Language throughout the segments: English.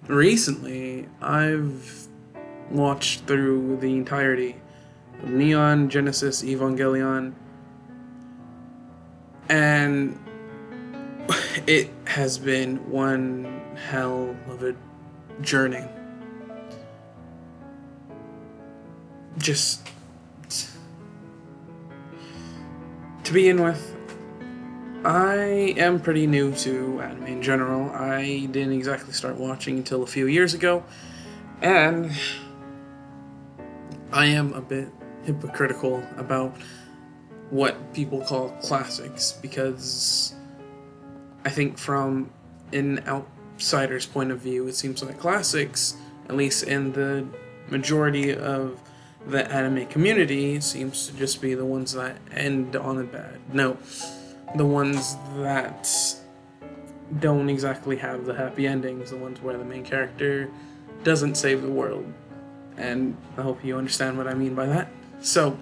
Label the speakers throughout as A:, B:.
A: Recently, I've watched through the entirety of Neon Genesis Evangelion, and it has been one hell of a journey. Just to begin with, I am pretty new to anime in general. I didn't exactly start watching until a few years ago, and I am a bit hypocritical about what people call classics, because I think from an outsider's point of view, it seems like classics, at least in the majority of the anime community, seems to just be the ones that end on a bad note. The ones that don't exactly have the happy endings, the ones where the main character doesn't save the world. And I hope you understand what I mean by that. So,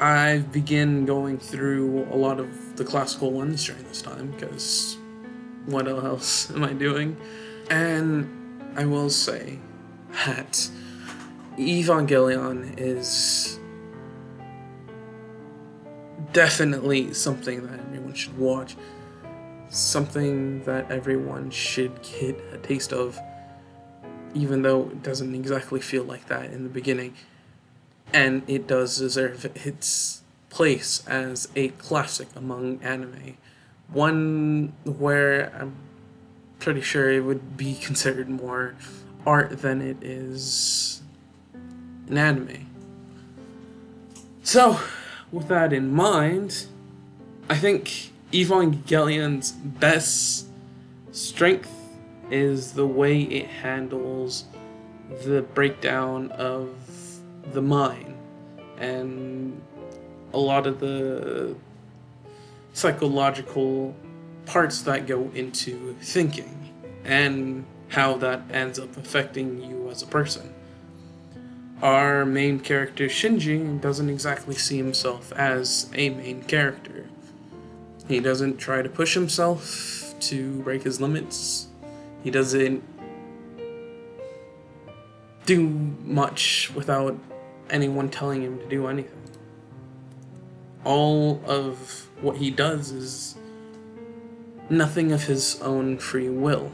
A: I've begun going through a lot of the classical ones during this time, because what else am I doing? And I will say that Evangelion is definitely something that everyone should watch. Something that everyone should get a taste of, even though it doesn't exactly feel like that in the beginning. And it does deserve its place as a classic among anime. One where I'm pretty sure it would be considered more art than it is an anime. So, with that in mind, I think Evangelion's best strength is the way it handles the breakdown of the mind and a lot of the psychological parts that go into thinking and how that ends up affecting you as a person. Our main character Shinji doesn't exactly see himself as a main character. He doesn't try to push himself to break his limits. He doesn't do much without anyone telling him to do anything. All of what he does is nothing of his own free will.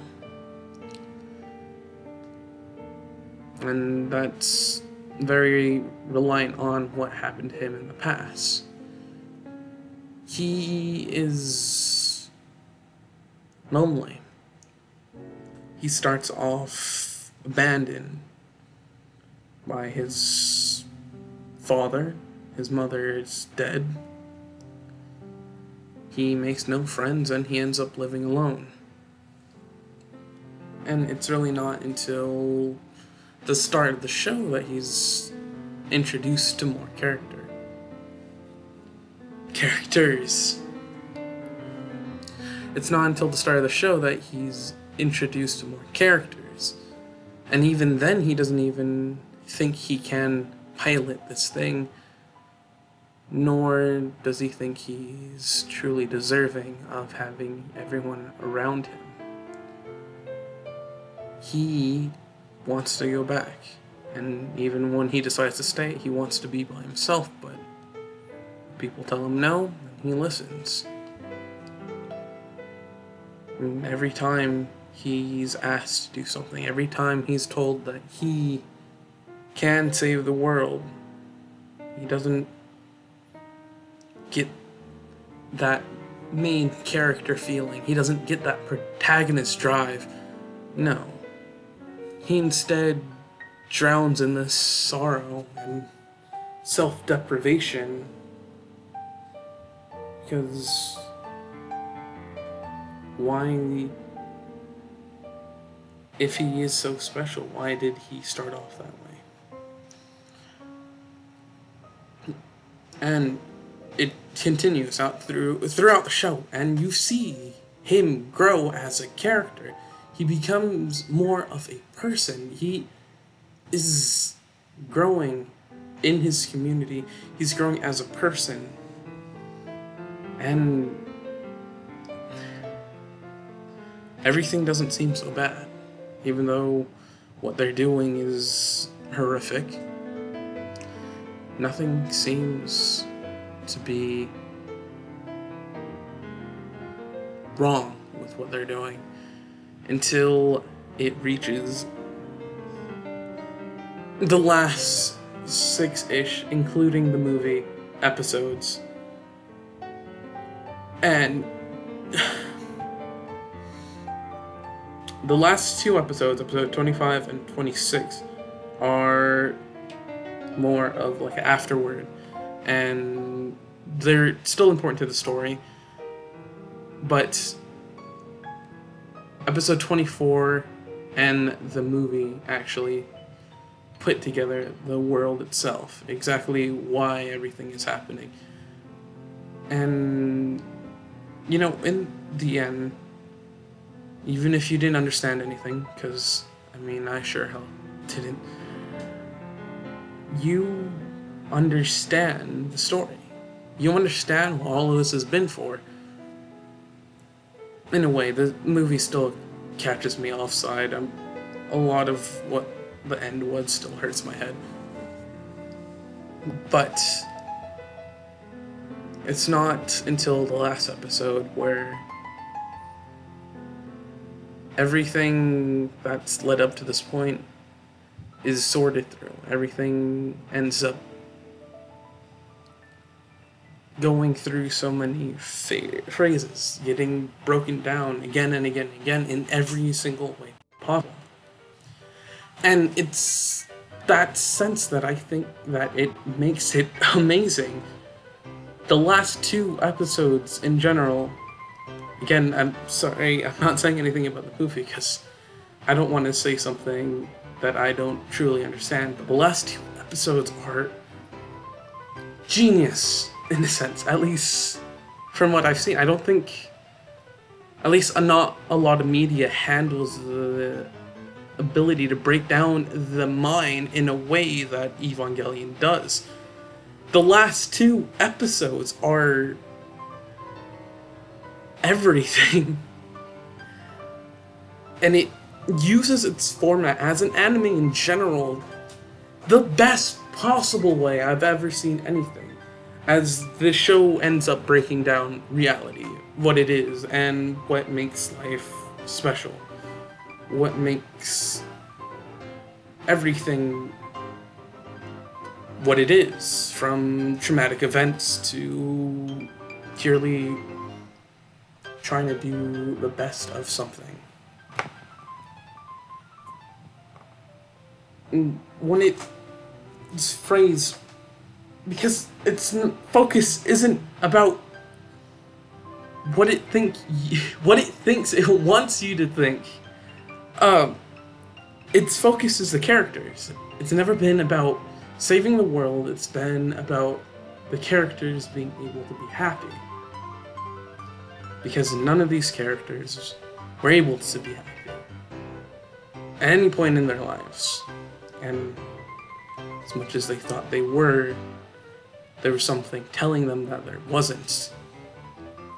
A: And that's very reliant on what happened to him in the past. He is lonely. He starts off abandoned by his father. His mother is dead. He makes no friends and he ends up living alone. And it's really not until the start of the show that he's introduced to more characters. It's not until the start of the show that he's introduced to more characters. And even then, he doesn't even think he can pilot this thing, nor does he think he's truly deserving of having everyone around him. He wants to go back, and even when he decides to stay, he wants to be by himself, but people tell him no, and he listens. And every time he's asked to do something, every time he's told that he can save the world, he doesn't get that main character feeling. He doesn't get that protagonist drive. No. He instead drowns in this sorrow and self-deprivation, because why, if he is so special, why did he start off that way? And it continues out throughout the show, and you see him grow as a character. He becomes more of a person. He is growing in his community. He's growing as a person. And everything doesn't seem so bad. Even though what they're doing is horrific, nothing seems to be wrong with what they're doing until it reaches the last 6-ish, including the movie, episodes. And the last 2 episodes, episode 25 and 26, are more of like an afterword, and they're still important to the story, but episode 24 and the movie actually put together the world itself, exactly why everything is happening. And, you know, in the end, even if you didn't understand anything, because, I mean, I sure hell didn't, you understand the story. You understand what all of this has been for. In a way, the movie still catches me offside. A lot of what the end was still hurts my head. But it's not until the last episode where everything that's led up to this point is sorted through. Everything ends up going through so many phrases, getting broken down again and again and again in every single way possible. And it's that sense that I think that it makes it amazing. The last 2 episodes in general, again, I'm sorry, I'm not saying anything about the movie because I don't want to say something that I don't truly understand, but the last 2 episodes are genius, in a sense, at least from what I've seen. I don't think, at least not a lot of media handles the ability to break down the mind in a way that Evangelion does. The last 2 episodes are everything. And it uses its format as an anime in general the best possible way I've ever seen anything, as the show ends up breaking down reality, what it is, and what makes life special, what makes everything what it is, from traumatic events to purely trying to do the best of something. And when it's phrased, because its focus isn't about what it thinks it wants you to think. Its focus is the characters. It's never been about saving the world. It's been about the characters being able to be happy, because none of these characters were able to be happy at any point in their lives. And as much as they thought they were, there was something telling them that there wasn't.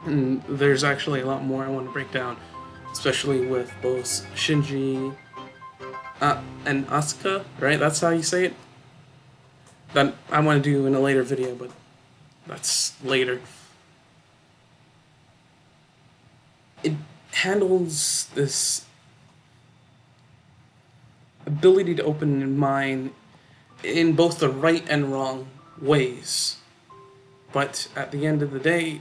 A: And there's actually a lot more I want to break down, especially with both Shinji and Asuka, right? That's how you say it? That I want to do in a later video, but that's later. It handles this ability to open your mind in both the right and wrong ways. But at the end of the day,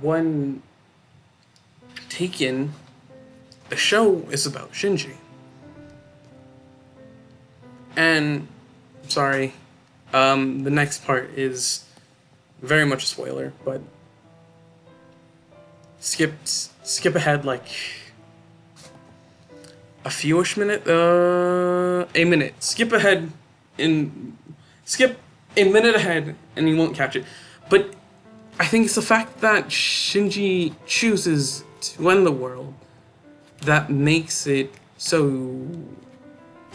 A: when taken, the show is about Shinji. And, sorry, the next part is very much a spoiler, but skip ahead like a fewish minute, a minute. Skip a minute ahead and you won't catch it. But I think it's the fact that Shinji chooses to end the world that makes it so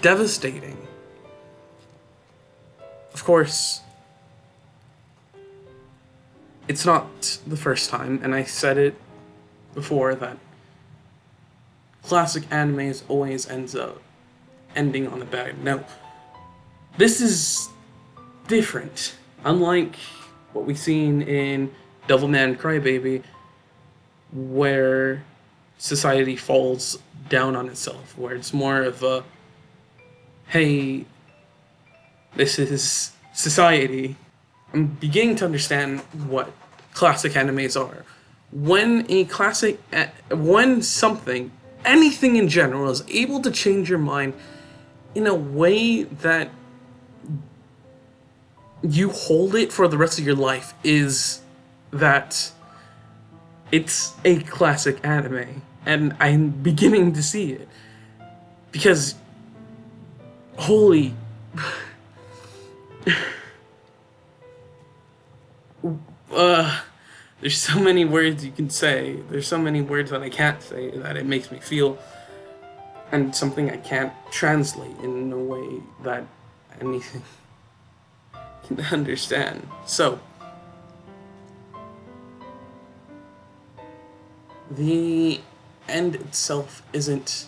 A: devastating. Of course, it's not the first time, and I said it before that classic animes always ends up ending on a bad note. This is different. Unlike what we've seen in Devilman Crybaby, where society falls down on itself, where it's more of a, hey, this is society. I'm beginning to understand what classic animes are. When something, anything in general, is able to change your mind in a way that you hold it for the rest of your life, is that it's a classic anime. And I'm beginning to see it. Because, holy... there's so many words you can say. There's so many words that I can't say that it makes me feel. And something I can't translate in a way that anything can understand. So, the end itself isn't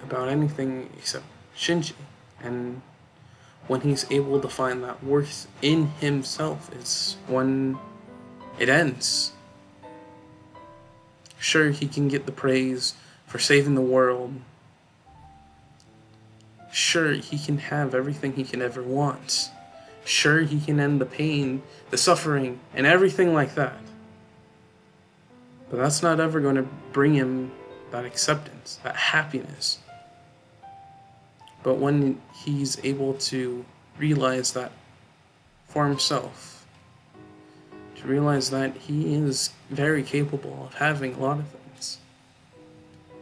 A: about anything except Shinji. And when he's able to find that worth in himself is when it ends. Sure, he can get the praise for saving the world. Sure, he can have everything he can ever want. Sure, he can end the pain, the suffering, and everything like that. But that's not ever going to bring him that acceptance, that happiness. But when he's able to realize that for himself, to realize that he is very capable of having a lot of things,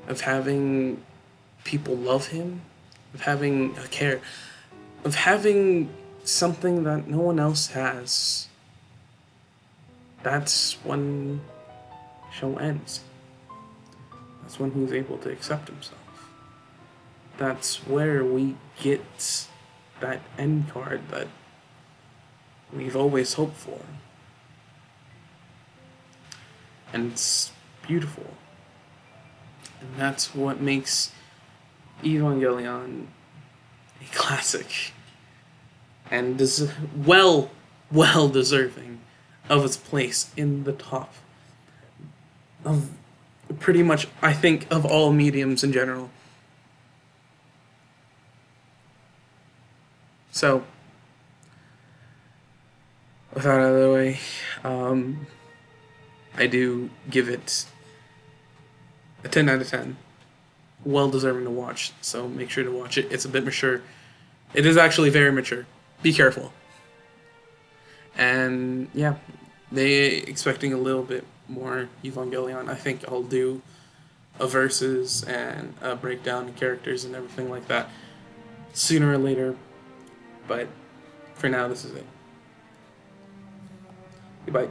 A: of having people love him, of having a care, of having something that no one else has, that's when the show ends. That's when he's able to accept himself. That's where we get that end card that we've always hoped for. And it's beautiful. And that's what makes Evangelion a classic. And well deserving of its place in the top of pretty much, I think, of all mediums in general. So, with that out of the way, I do give it a 10 out of 10. Well deserving to watch, so make sure to watch it. It's a bit mature. It is actually very mature. Be careful. And yeah, they expecting a little bit more Evangelion. I think I'll do a versus and a breakdown of characters and everything like that sooner or later. But for now, this is it. Goodbye.